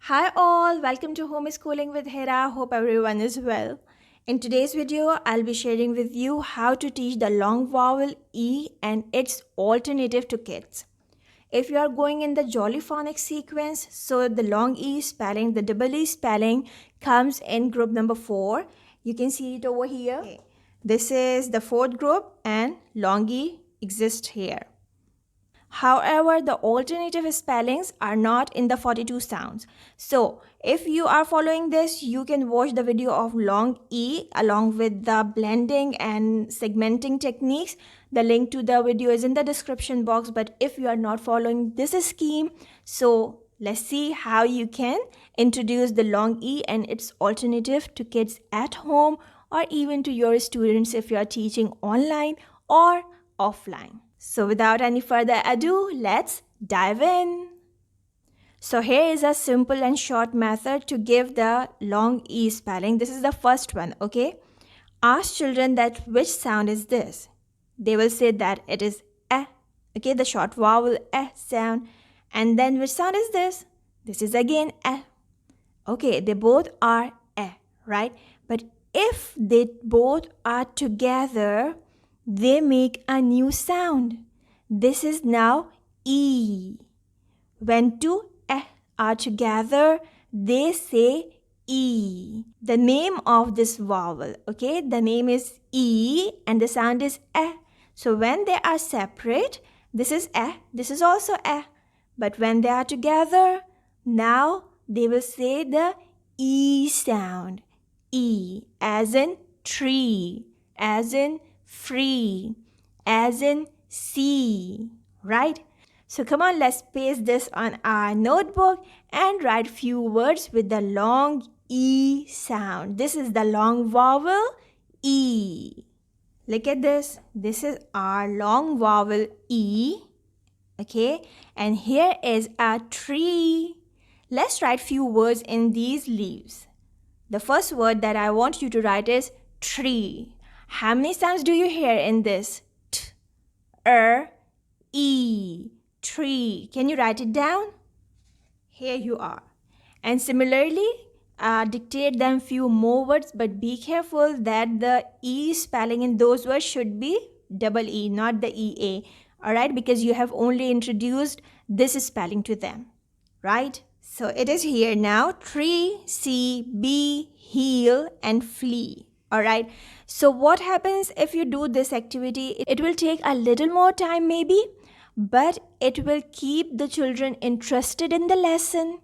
Hi all, welcome to Homeschooling with Hira. Hope everyone is well. In today's video, I'll be sharing with you how to teach the long vowel E and its alternative to kids. If you are going in the Jolly phonics sequence, so the long E spelling, the double E spelling comes in group number 4. You can see it over here. Okay. This is the 4th group and long E exists here. However, the alternative spellings are not in the 42 sounds. So, if you are following this, you can watch the video of long E along with the blending and segmenting techniques. The link to the video is in the description box. But if you are not following this scheme, so let's see how you can introduce the long E and its alternative to kids at home or even to your students if you are teaching online or offline. So without any further ado, let's dive in. So here is a simple and short method to give the long E spelling. This is the first one, okay? Ask children that which sound is this. They will say that it is eh, okay, the short vowel eh sound. And then which sound is this? This is again eh. Okay, they both are eh, right? But if they both are together, they make a new sound. This is now E. When two eh are together, they say E. The name of this vowel, okay, the name is E and the sound is eh. So when they are separate, this is eh, this is also eh. But when they are together, now they will say the E sound. E as in tree, as in free, as in see, right? So come on, let's paste this on our notebook and write few words with the long E sound. This is the long vowel E. Look at this. This is our long vowel E. Okay, and here is a tree. Let's write few words in these leaves. The first word that I want you to write is tree. How many sounds do you hear in this? T, E, tree. Can you write it down? Here you are. And similarly, dictate them few more words, but be careful that the E spelling in those words should be double E, not the EA. Alright, because you have only introduced this spelling to them. Right? So it is here now. Tree, see, be, heal, and flee. Alright. So what happens if you do this activity? It will take a little more time maybe, but it will keep the children interested in the lesson.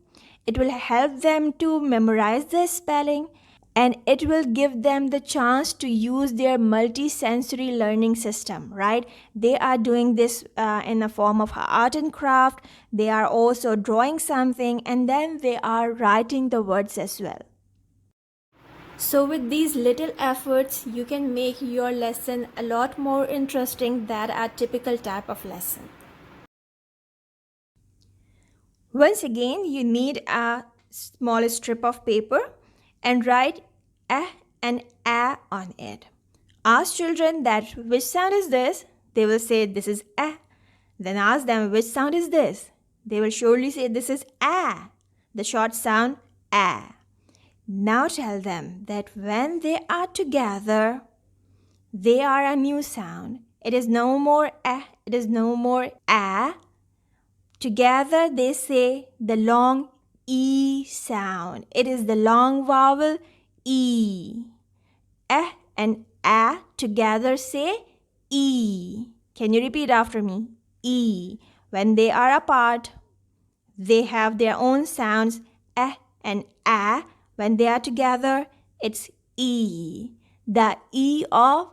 It will help them to memorize the spelling, and it will give them the chance to use their multi-sensory learning system, right? They are doing this in a form of art and craft. They are also drawing something, and then they are writing the words as well. So with these little efforts, you can make your lesson a lot more interesting than a typical type of lesson. Once again, you need a small strip of paper and write eh and a on it. Ask children that which sound is this? They will say this is eh. Then ask them which sound is this? They will surely say this is a, the short sound a. Now tell them that when they are together, they are a new sound. It is no more eh, it is no more a. Together they say the long E sound. It is the long vowel E. Eh and a together say E. Can you repeat after me? E. When they are apart, they have their own sounds eh and a. When they are together, it's E. The E of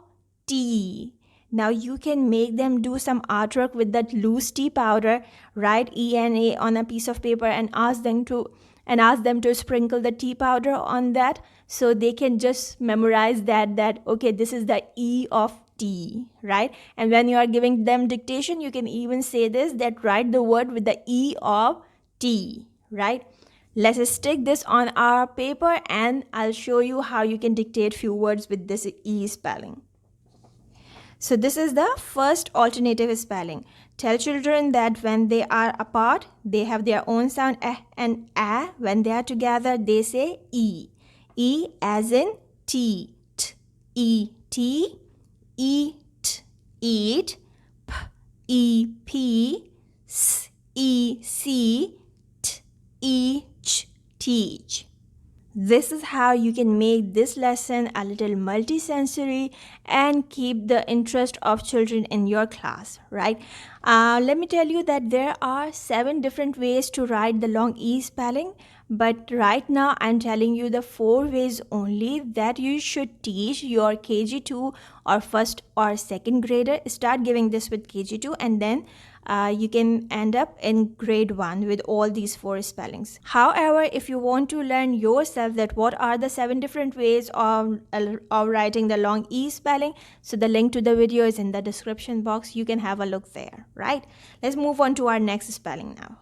tea. Now you can make them do some artwork with that loose tea powder. Write E and A on a piece of paper and ask them to sprinkle the tea powder on that, so they can just memorize that okay, this is the E of tea, right? And when you are giving them dictation, you can even say this, that write the word with the E of tea, right? Let's stick this on our paper and I'll show you how you can dictate few words with this E spelling. So this is the first alternative spelling. Tell children that when they are apart, they have their own sound eh and a. When they are together, they say e. E as in t, t, e, t, eat, eat, p, e, p, s, e, c, t, e, ch, teach. This is how you can make this lesson a little multisensory and keep the interest of children in your class, right? Let me tell you that there are 7 different ways to write the long E spelling, but right now I'm telling you the 4 ways only that you should teach your KG2 or first or second grader. Start giving this with KG2 and then you can end up in grade 1 with all these 4 spellings. However, if you want to learn yourself that what are the 7 different ways of writing the long E spelling, so the link to the video is in the description box. You can have a look there, right? Let's move on to our next spelling now.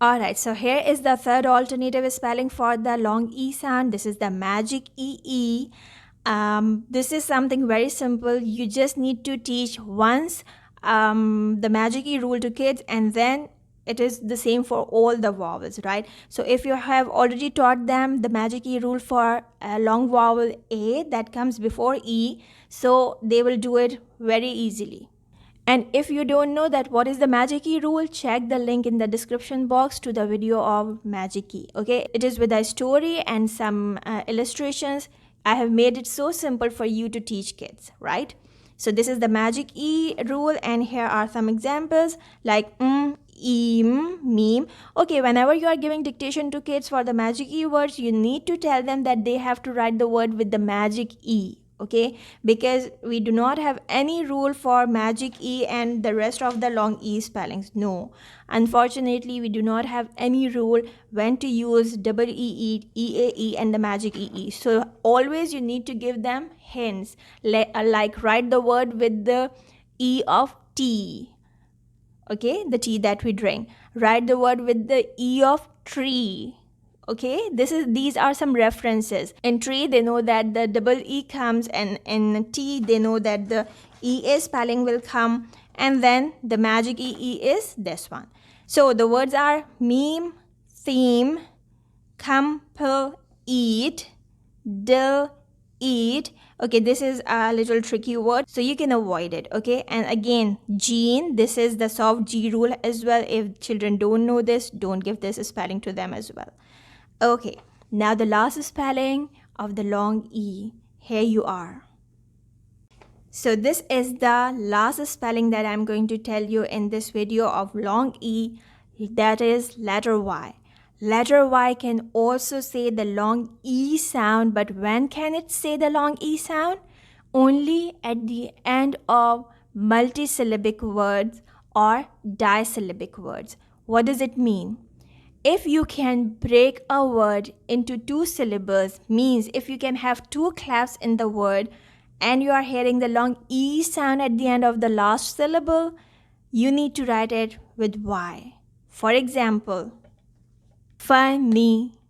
Alright, so here is the third alternative spelling for the long E sound. This is the magic EE. This is something very simple. You just need to teach once the magic E rule to kids, and then it is the same for all the vowels, right? So if you have already taught them the magic E rule for a long vowel A that comes before E, so they will do it very easily. And if you don't know that what is the magic E rule, check the link in the description box to the video of magic E. Okay, it is with a story and some illustrations. I have made it so simple for you to teach kids, right? So this is the magic E rule, and here are some examples like meme. Okay, whenever you are giving dictation to kids for the magic E words, you need to tell them that they have to write the word with the magic E. Okay, because we do not have any rule for magic E and the rest of the long E spellings. No, unfortunately, we do not have any rule when to use double EE, EAE and the magic EE. So always you need to give them hints, like write the word with the E of tea. Okay, the tea that we drink. Write the word with the E of tree. Okay, these are some references. In tree, they know that the double E comes, and in tea, they know that the EA spelling will come, and then the magic EE is this one. So the words are meme, theme, compel, eat, dill, eat. Okay, this is a little tricky word, so you can avoid it. Okay, and again, gene, this is the soft G rule as well. If children don't know this, don't give this spelling to them as well. Okay, now the last spelling of the long E. Here you are. So this is the last spelling that I'm going to tell you in this video of long E, that is letter Y. Letter Y can also say the long E sound, but when can it say the long E sound? Only at the end of multisyllabic words or disyllabic words. What does it mean? If you can break a word into 2 syllables, means if you can have 2 claps in the word and you are hearing the long E sound at the end of the last syllable, you need to write it with Y. For example, funny.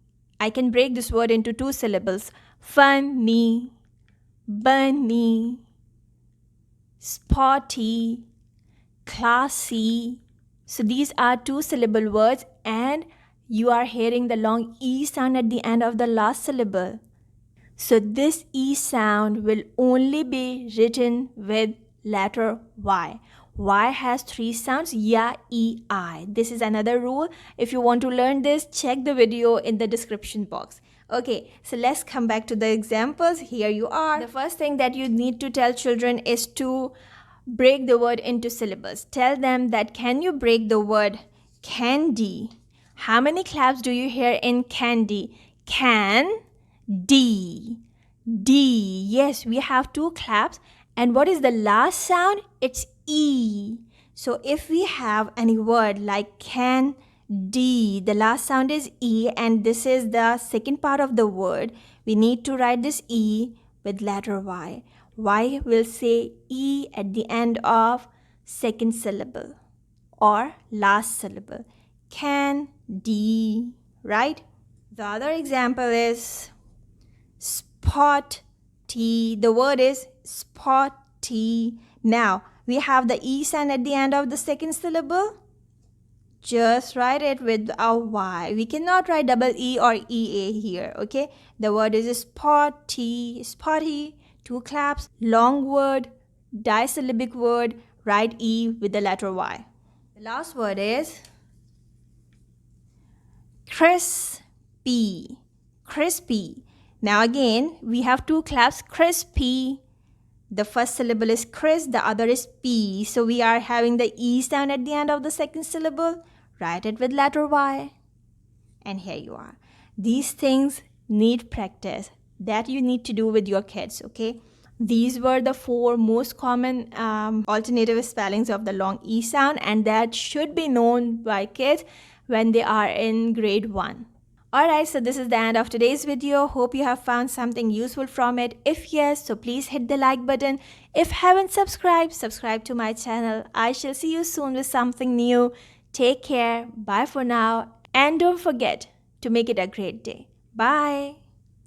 I can break this word into 2 syllables. Funny, bunny, spotty, classy. So these are 2 syllable words, and you are hearing the long E sound at the end of the last syllable. So this E sound will only be written with letter Y. Y has 3 sounds, ya, E, I. This is another rule. If you want to learn this, check the video in the description box. Okay, so let's come back to the examples. Here you are. The first thing that you need to tell children is to break the word into syllables. Tell them that can you break the word candy? How many claps do you hear in candy? Can, D, D. Yes, we have 2 claps. And what is the last sound? It's E. So if we have any word like can, D, the last sound is E, and this is the second part of the word, we need to write this E with letter Y. Y will say E at the end of second syllable or last syllable. Can, D, right? The other example is spotty. The word is spotty. Now, we have the E sound at the end of the second syllable. Just write it with a Y. We cannot write double E or EA here, okay? The word is spotty, spotty, 2 claps, long word, disyllabic word, write E with the letter Y. The last word is crispy, crispy. Now again, we have 2 claps, crispy. The first syllable is Chris, the other is P. So we are having the E sound at the end of the second syllable. Write it with letter Y. And here you are. These things need practice. That you need to do with your kids, okay? These were the 4 most common alternative spellings of the long E sound, and that should be known by kids when they are in grade 1. Alright, so this is the end of today's video. Hope you have found something useful from it. If yes, so please hit the like button. If haven't subscribed, subscribe to my channel. I shall see you soon with something new. Take care. Bye for now. And don't forget to make it a great day. Bye.